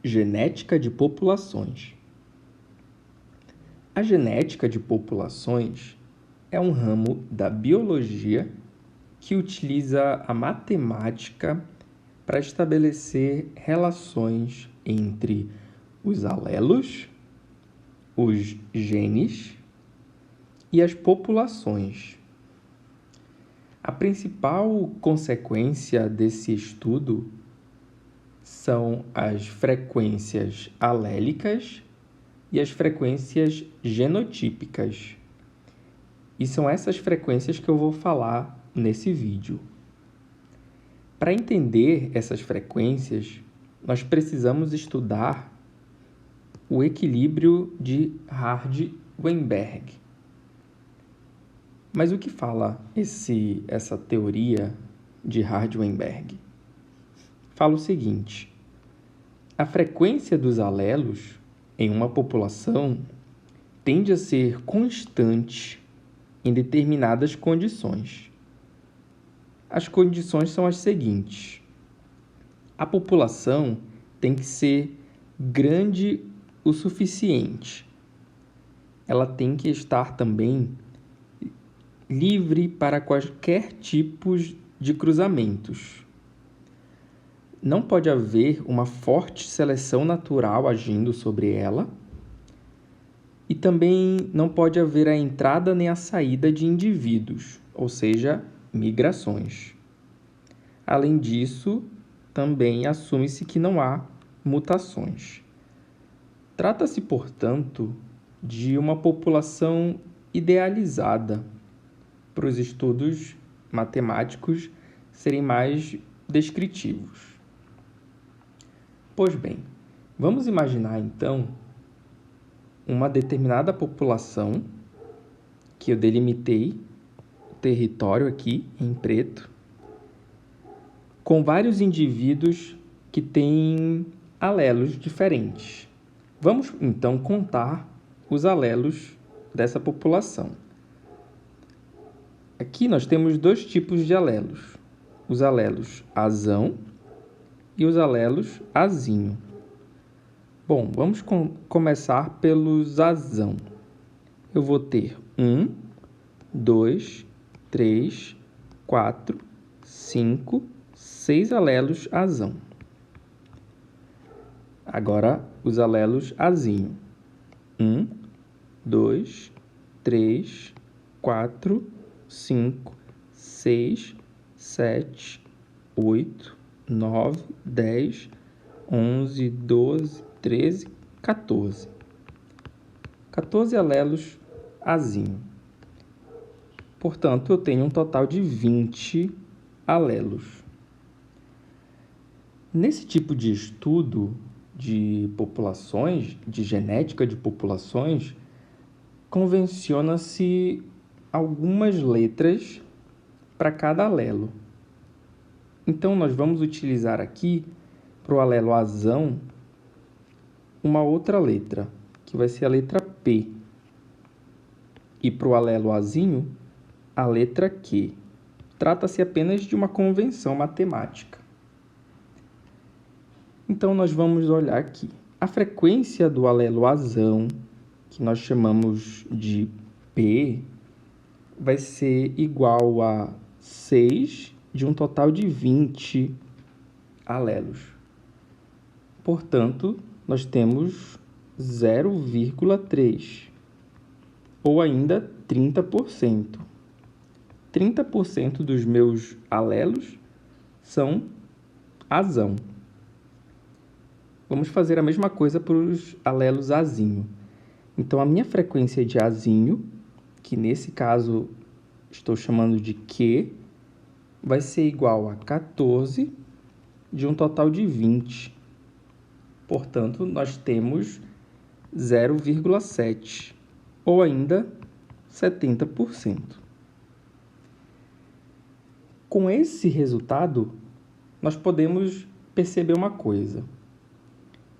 Genética de populações. A genética de populações é um ramo da biologia que utiliza a matemática para estabelecer relações entre os alelos, os genes e as populações. A principal consequência desse estudo são as frequências alélicas e as frequências genotípicas. E são essas frequências que eu vou falar nesse vídeo. Para entender essas frequências, nós precisamos estudar o equilíbrio de Hardy-Weinberg. Mas o que fala essa teoria de Hardy-Weinberg? Fala o seguinte: a frequência dos alelos em uma população tende a ser constante em determinadas condições. As condições são as seguintes: a população tem que ser grande o suficiente. Ela tem que estar também livre para quaisquer tipos de cruzamentos. Não pode haver uma forte seleção natural agindo sobre ela, e também não pode haver a entrada nem a saída de indivíduos, ou seja, migrações. Além disso, também assume-se que não há mutações. Trata-se, portanto, de uma população idealizada para os estudos matemáticos serem mais descritivos. Pois bem, vamos imaginar então uma determinada população que eu delimitei o território aqui em preto, com vários indivíduos que têm alelos diferentes. Vamos então contar os alelos dessa população. Aqui nós temos dois tipos de alelos: os alelos azão e os alelos azinho. Bom, vamos começar pelos azão. Eu vou ter 1, 2, 3, 4, 5, 6 alelos azão. Agora, os alelos azinho. 1, 2, 3, 4, 5, 6, 7, 8, 9, 10, 11, 12, 13, 14. 14 alelos azinho. Portanto, eu tenho um total de 20 alelos. Nesse tipo de estudo de populações, de genética de populações, convenciona-se algumas letras para cada alelo. Então, nós vamos utilizar aqui, para o alelo azão, uma outra letra, que vai ser a letra P. E para o alelo azinho, a letra Q. Trata-se apenas de uma convenção matemática. Então, nós vamos olhar aqui. A frequência do alelo azão, que nós chamamos de P, vai ser igual a 6 de um total de 20 alelos. Portanto, nós temos 0,3, ou ainda 30%. 30% dos meus alelos são azão. Vamos fazer a mesma coisa para os alelos azinho. Então, a minha frequência de azinho, que nesse caso estou chamando de Q, vai ser igual a 14 de um total de 20. Portanto, nós temos 0,7, ou ainda 70%. Com esse resultado, nós podemos perceber uma coisa.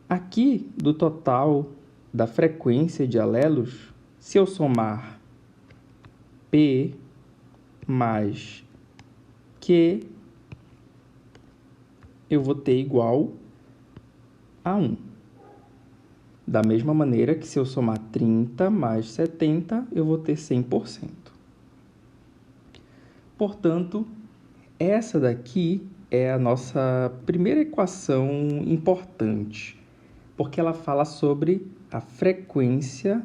Aqui, do total da frequência de alelos, se eu somar P mais Q, eu vou ter igual a 1. Da mesma maneira que se eu somar 30 mais 70, eu vou ter 100%. Portanto, essa daqui é a nossa primeira equação importante, porque ela fala sobre a frequência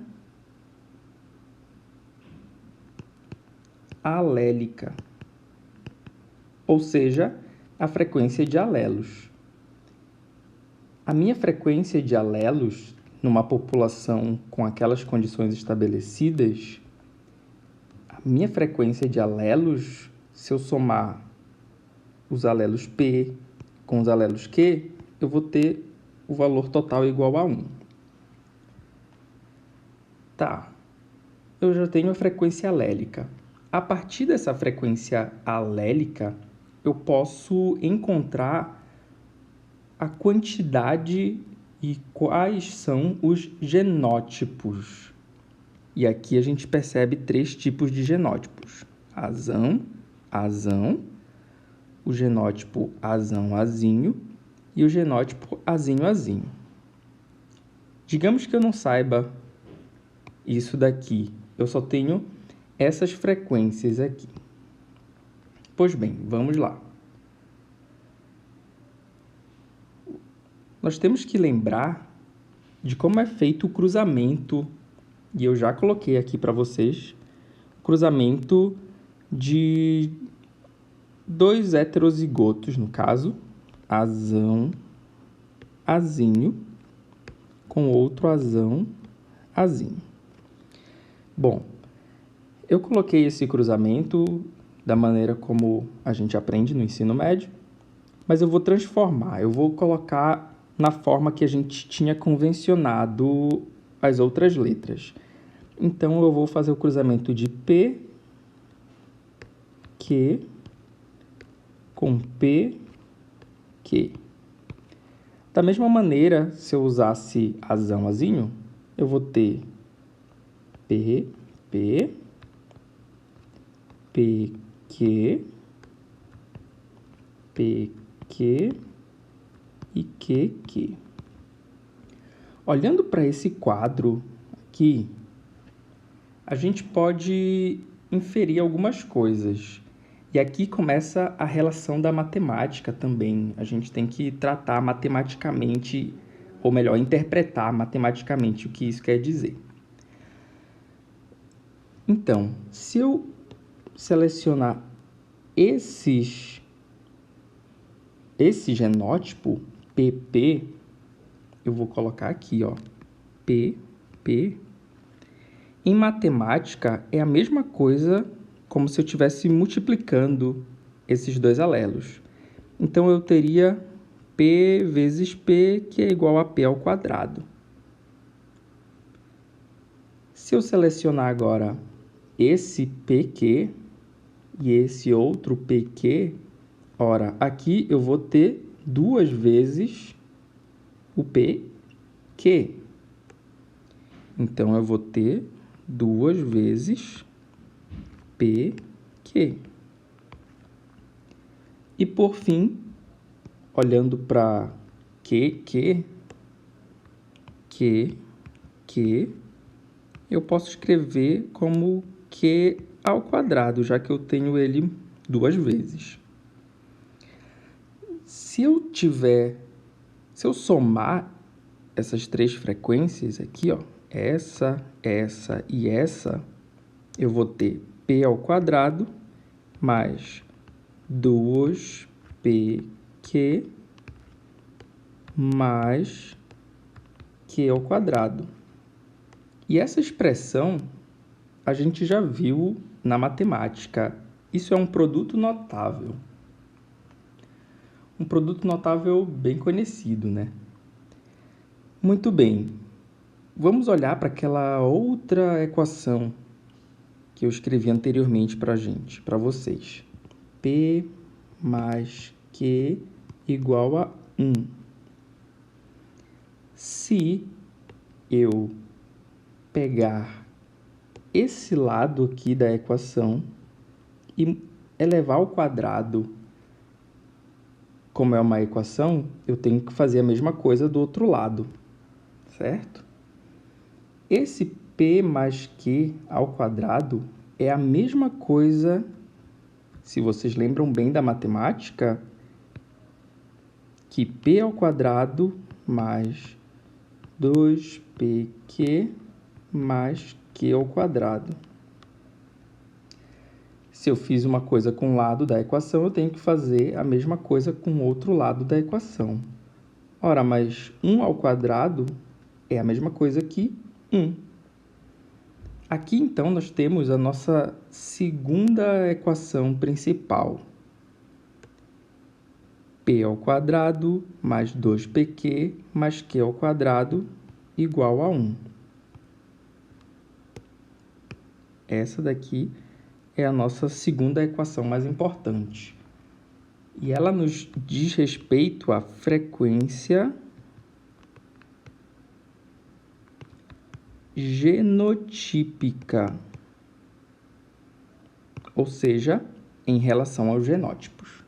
alélica, ou seja, a frequência de alelos. A minha frequência de alelos numa população com aquelas condições estabelecidas, a minha frequência de alelos, se eu somar os alelos P com os alelos Q, eu vou ter o valor total igual a 1. Tá, eu já tenho a frequência alélica. A partir dessa frequência alélica, eu posso encontrar a quantidade e quais são os genótipos. E aqui a gente percebe 3 tipos de genótipos: azão, azão, o genótipo azão, azinho e o genótipo azinho, azinho. Digamos que eu não saiba isso daqui, eu só tenho essas frequências aqui. Pois bem, vamos lá. Nós temos que lembrar de como é feito o cruzamento, e eu já coloquei aqui para vocês, o cruzamento de 2 heterozigotos, no caso, azão, azinho, com outro azão, azinho. Bom, eu coloquei esse cruzamento da maneira como a gente aprende no ensino médio, mas eu vou transformar, eu vou colocar na forma que a gente tinha convencionado as outras letras. Então, eu vou fazer o cruzamento de P, Q, com P, Q. Da mesma maneira, se eu usasse azão, azinho, eu vou ter P, P, P, Q, P, Q e Q, Q. Olhando para esse quadro aqui, a gente pode inferir algumas coisas. E aqui começa a relação da matemática também. A gente tem que tratar matematicamente, ou melhor, interpretar matematicamente o que isso quer dizer. Então, se eu selecionar esse genótipo, PP, eu vou colocar aqui, ó, PP. Em matemática, é a mesma coisa como se eu estivesse multiplicando esses 2 alelos. Então, eu teria P vezes P, que é igual a P ao quadrado. Se eu selecionar agora esse PQ e esse outro PQ, ora, aqui eu vou ter 2 vezes o PQ. Então, eu vou ter 2 vezes PQ. E, por fim, olhando para QQ, eu posso escrever como Q ao quadrado, já que eu tenho ele 2 vezes. Se eu somar essas 3 frequências aqui, ó, essa e essa, eu vou ter P ao quadrado mais 2PQ mais Q ao quadrado. E essa expressão a gente já viu na matemática. Isso é um produto notável. Um produto notável bem conhecido, né? Muito bem. Vamos olhar para aquela outra equação que eu escrevi anteriormente para a gente, para vocês. P mais Q igual a 1. Se eu pegar esse lado aqui da equação e elevar ao quadrado, como é uma equação, eu tenho que fazer a mesma coisa do outro lado, certo? Esse P mais Q ao quadrado é a mesma coisa, se vocês lembram bem da matemática, que P ao quadrado mais 2PQ mais Q ao quadrado. Se eu fiz uma coisa com um lado da equação, eu tenho que fazer a mesma coisa com o outro lado da equação. Ora, mas 1 ao quadrado é a mesma coisa que 1. Aqui, então, nós temos a nossa segunda equação principal. P ao quadrado mais 2PQ mais Q ao quadrado igual a 1. Essa daqui é a nossa segunda equação mais importante. E ela nos diz respeito à frequência genotípica, ou seja, em relação aos genótipos.